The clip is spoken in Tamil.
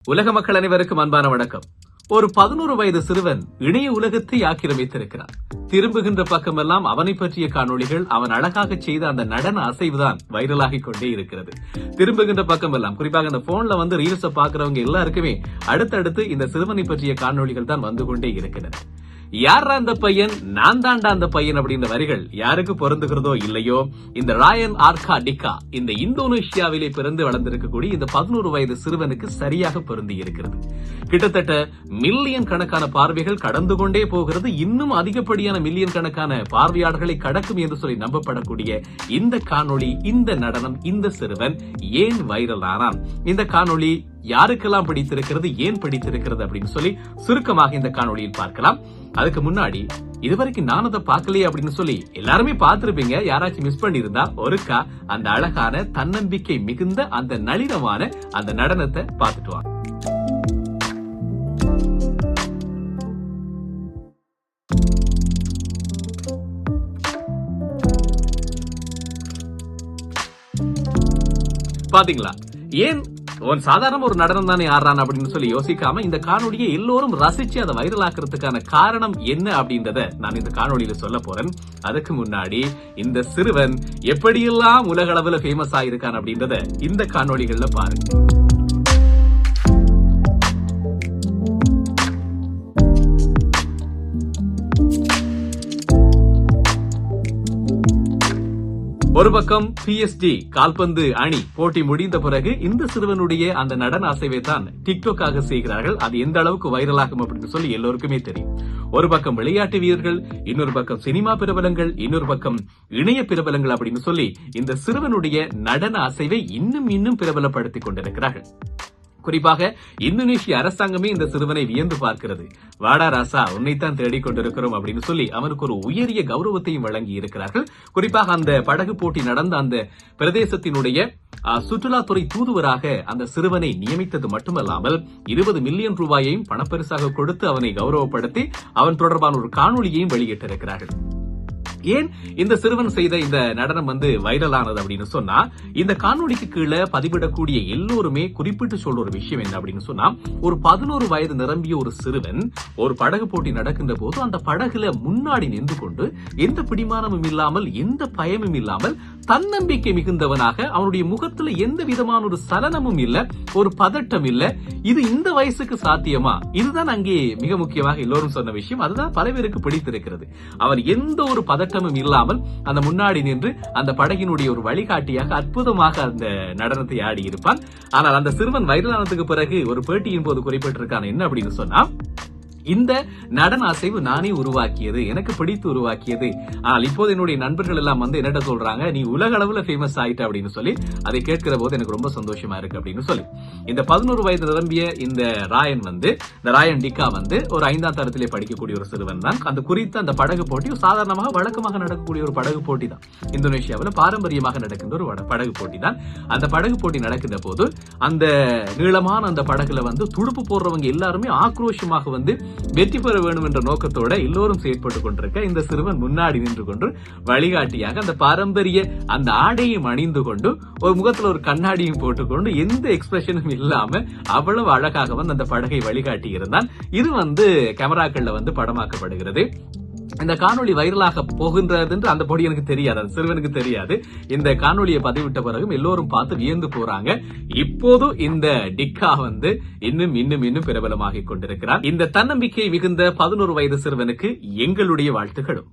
உலக மக்கள் அனைவருக்கும் அன்பான வணக்கம். ஒரு 11 வயது சிறுவன் இணைய உலகத்தை ஆக்கிரமித்திருக்கிறான். திரும்புகின்ற பக்கமெல்லாம் அவனை பற்றிய காணொளிகள், அவன் அழகாக செய்த அந்த நடன அசைவுதான் வைரலாகிக் கொண்டே இருக்கிறது. திரும்புகின்ற பக்கமெல்லாம், குறிப்பாக அந்த போன்ல ரீல்ஸ் பாக்குறவங்க எல்லாருக்குமே அடுத்தடுத்து இந்த சிறுவனை பற்றிய காணொளிகள் தான் வந்து கொண்டே இருக்கிறது. யாரா அந்த பையன், நான் தாண்டா அந்த பையன் அப்படின்ற வரிகள் யாருக்கு பொருந்துகிறதோ இல்லையோ, இந்த ராயன் ஆர்கா டிக்கா, இந்த இந்தோனேஷியாவிலே பிறந்து வளர்ந்திருக்கக்கூடிய இந்த 11 வயது சிறுவனுக்கு சரியாக பொருந்தி இருக்கிறது. கிட்டத்தட்ட மில்லியன் கணக்கான பார்வைகள் கடந்து கொண்டே போகிறது. இன்னும் அதிகப்படியான மில்லியன் கணக்கான பார்வையாளர்களை கடக்கும் என்று சொல்லி நம்பப்படக்கூடிய இந்த காணொளி, இந்த நடனம், இந்த சிறுவன் ஏன் வைரல் ஆனான்? இந்த காணொளி யாருக்கெல்லாம் பிடித்திருக்கிறது, ஏன் பிடித்திருக்கிறது அப்படின்னு சொல்லி சுருக்கமாக இந்த காணொளியில் பார்க்கலாம். அதுக்கு முன்னாடி இதுவரைக்கும் நான் அதை பார்க்கலையே அப்படின்னு சொல்லி எல்லாருமே பார்த்திருப்பீங்க. யாராச்சும் மிஸ் பண்ணி இருந்தா ஒருக்கா அந்த அழகான, தன்னம்பிக்கை மிகுந்த, அந்த நளினமான அந்த நடனத்தை பார்த்துட்டு வாங்க. பாத்தீங்களா? ஏன் சாதாரண ஒரு நடனம் தானே ஆடுறான் அப்படின்னு சொல்லி யோசிக்காம இந்த காணொலியை எல்லோரும் ரசிச்சு அதை வைரலாக்குறதுக்கான காரணம் என்ன அப்படின்றத நான் இந்த காணொலியில சொல்ல போறேன். அதுக்கு முன்னாடி இந்த சிறுவன் எப்படியெல்லாம் உலக அளவுல ஃபேமஸ் ஆயிருக்கான் அப்படின்றத இந்த காணொலிகள்ல பாருங்க. ஒரு பக்கம் PSG கால்பந்து அணி போட்டி முடிந்த பிறகு இந்த சிறுவனுடைய அந்த நடன அசைவை தான் டிக்டாக்காக செய்கிறார்கள். அது எந்த அளவுக்கு வைரலாகும் அப்படின்னு சொல்லி எல்லோருக்குமே தெரியும். ஒரு பக்கம் விளையாட்டு வீரர்கள், இன்னொரு பக்கம் சினிமா பிரபலங்கள், இன்னொரு பக்கம் இணைய பிரபலங்கள் அப்படின்னு சொல்லி இந்த சிறுவனுடைய நடன அசைவை இன்னும் பிரபலப்படுத்திக் கொண்டிருக்கிறார்கள். குறிப்பாக இந்தோனேஷிய அரசாங்கமே இந்த சிறுவனை வியந்து பார்க்கிறது. வாடா ராசா, உன்னைத்தான் தேடிக் கொண்டிருக்கிறோம் அப்படின்னு சொல்லி அவனுக்கு ஒரு உயரிய கௌரவத்தையும் வழங்கி இருக்கிறார்கள். குறிப்பாக அந்த படகு போட்டி நடந்த அந்த பிரதேசத்தினுடைய சுற்றுலாத்துறை தூதுவராக அந்த சிறுவனை நியமித்தது மட்டுமல்லாமல் 20 மில்லியன் ரூபாயையும் பணப்பரிசாக கொடுத்து அவனை கௌரவப்படுத்தி அவன் தொடர்பான ஒரு காணொலியையும் வெளியிட்டிருக்கிறார்கள். ஏன் இந்த சிறுவன் செய்த இந்த நடனம் வைரலானது அப்படின்னு சொன்னா, இந்த காணொலிக்கு கீழே பதிவிடக்கூடிய எல்லோருமே குறிப்பிட்டு சொல்ற ஒரு விஷயம் என்ன அப்படின்னு சொன்னா, ஒரு 11 வயது நிரம்பிய ஒரு சிறுவன் ஒரு படகு போட்டி நடக்கின்ற போது அந்த படகுல முன்னாடி நின்று கொண்டு எந்த பிடிமானமும் இல்லாமல், எந்த பயமும் இல்லாமல், தன்னம்பிக்கை மிகுந்தவனாக, அவனுடைய முகத்துல எந்த விதமான ஒரு சலனமும் இல்ல, ஒரு பதட்டம் இல்ல. இது இந்த வயசுக்கு சாத்தியமா? இதுதான் அங்கே மிக முக்கியமாக எல்லோரும் சொன்ன விஷயம். அதுதான் பல பேருக்கு பிடித்திருக்கிறது. அவன் எந்த ஒரு பதட்டமும் இல்லாமல் அந்த முன்னாடி நின்று அந்த படகினுடைய ஒரு வழிகாட்டியாக அற்புதமாக அந்த நடனத்தை ஆடி இருப்பான். ஆனால் அந்த சிறுவன் வைரலானதுக்கு பிறகு ஒரு பேட்டியின் போது குறிப்பிட்டிருக்கான் என்ன அப்படின்னு சொன்னா, இந்த நடன அசைவு நானே உருவாக்கியது, எனக்கு பிடித்து உருவாக்கியது. ஆனால் இப்போது என்னுடைய நண்பர்கள் எல்லாம் என்னட்ட சொல்றாங்க, நீ உலக அளவுல ஃபேமஸ் ஆயிட்ட அப்படின்னு சொல்லி. அதை கேட்கிற போது எனக்கு ரொம்ப சந்தோஷமா இருக்கு அப்படின்னு சொல்லி இந்த 11 வயது நிரம்பிய இந்த ராயன் டிக்கா ஒரு 5ஆம் தரத்திலே படிக்கக்கூடிய ஒரு சிறுவன் தான். அந்த குறித்த அந்த படகு போட்டி சாதாரணமாக வழக்கமாக நடக்கக்கூடிய ஒரு படகு போட்டி தான். இந்தோனேஷியாவில் பாரம்பரியமாக நடக்கின்ற ஒரு படகு போட்டி தான். அந்த படகு போட்டி நடக்கின்ற போது அந்த நீளமான அந்த படகுல துடுப்பு போடுறவங்க எல்லாருமே ஆக்ரோஷமாக வெற்றி பெற வேண்டும் என்ற நோக்கத்தோட எல்லோரும் செயற்பட்டுக் கொண்டிருக்க, இந்த சிறுவன் முன்னாடி நின்று கொண்டு வழிகாட்டியாக அந்த பாரம்பரிய அந்த ஆடையும் அணிந்து கொண்டு ஒரு முகத்துல ஒரு கண்ணாடியும் போட்டுக்கொண்டு எந்த எக்ஸ்பிரஷனும் இல்லாம அவ்வளவு அழகாக அந்த படகை வழிகாட்டி இருந்தான். இது கேமராக்கள்ல படமாக்கப்படுகிறது. இந்த காணொலி வைரலாக போகின்றது என்று அந்த பொடி எனக்கு தெரியாது, அந்த சிறுவனுக்கு தெரியாது. இந்த காணொலியை பதிவிட்ட பிறகும் எல்லோரும் பார்த்து வியந்து போறாங்க. இப்போது இந்த டிக்கா இன்னும் பிரபலமாகிக் கொண்டிருக்கிறார். இந்த தன்னம்பிக்கை மிகுந்த 11 வயது சிறுவனுக்கு எங்களுடைய வாழ்த்துக்களும்.